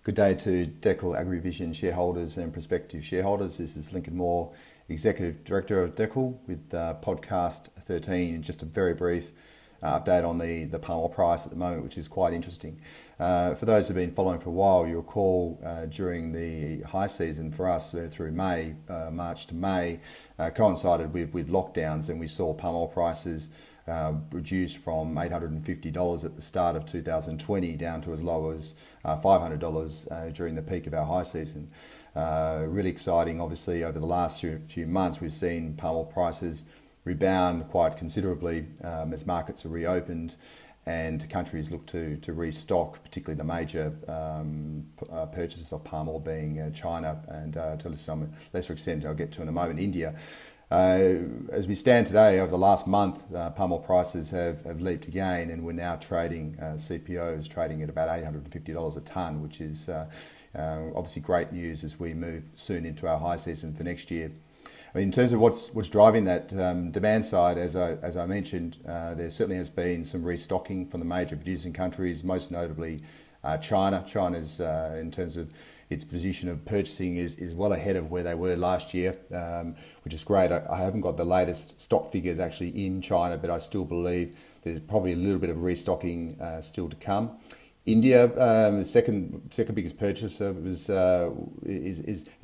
Good day to Dekel AgriVision shareholders and prospective shareholders. This is Lincoln Moore, Executive Director of Dekel, with podcast 13. Just a very brief update on the palm oil price at the moment, which is quite interesting. For those who have been following for a while, you'll recall during the high season for us through May, March to May, coincided with lockdowns, and we saw palm oil prices reduced from $850 at the start of 2020 down to as low as $500 during the peak of our high season. Really exciting. Obviously, over the last few months, we've seen palm oil prices rebound quite considerably as markets are reopened and countries look to restock, particularly the major purchasers of palm oil being China and to some lesser extent, I'll get to in a moment, India. As we stand today, over the last month, palm oil prices have leaped again, and we're now trading, CPOs trading at about $850 a tonne, which is obviously great news as we move soon into our high season for next year. In terms of what's driving that demand side, as I mentioned, there certainly has been some restocking from the major producing countries, most notably China. China's, in terms of its position of purchasing, is well ahead of where they were last year, which is great. I haven't got the latest stock figures actually in China, but I still believe there's probably a little bit of restocking still to come. India, the second biggest purchaser, is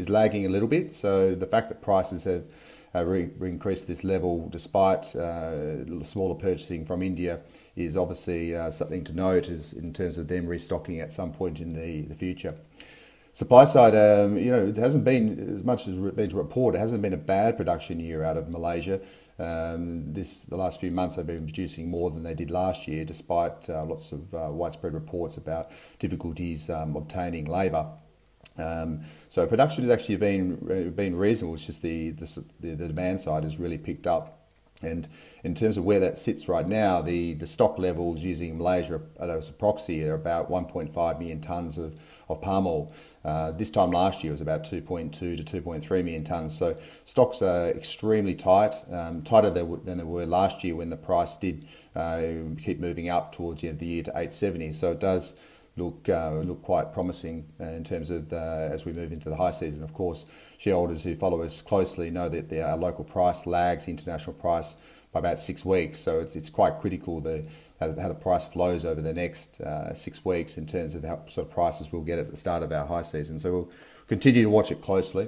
lagging a little bit. So the fact that prices have increased this level despite smaller purchasing from India is obviously something to note in terms of them restocking at some point in the future. Supply side, it hasn't been, as much as it's been reported, it hasn't been a bad production year out of Malaysia. The last few months they've been producing more than they did last year, despite lots of widespread reports about difficulties obtaining labour. So production has actually been reasonable. It's just the demand side has really picked up. And in terms of where that sits right now, the stock levels using Malaysia as a proxy are about 1.5 million tonnes of palm oil. This time last year it was about 2.2 to 2.3 million tonnes. So stocks are extremely tight, tighter than they were last year when the price did keep moving up towards the end of the year to 870. So it does look quite promising in terms of as we move into the high season. Of course, shareholders who follow us closely know that our local price lags the international price by about 6 weeks. So it's quite critical how the price flows over the next 6 weeks in terms of how sort of prices we'll get at the start of our high season. So we'll continue to watch it closely.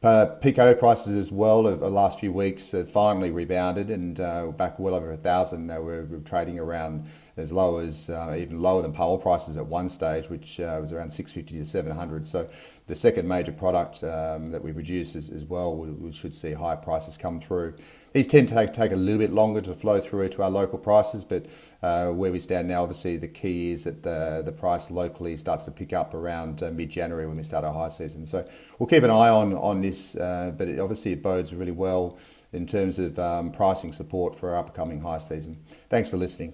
PKO prices as well over the last few weeks have finally rebounded and back well over 1,000. We're trading around as low as even lower than palm oil prices at one stage, which was around 650 to 700. So the second major product that we produce as well, we should see higher prices come through. These tend to take a little bit longer to flow through to our local prices, but where we stand now, obviously the key is that the price locally starts to pick up around mid-January when we start our high season. So we'll keep an eye on this, but obviously it bodes really well in terms of pricing support for our upcoming high season. Thanks for listening.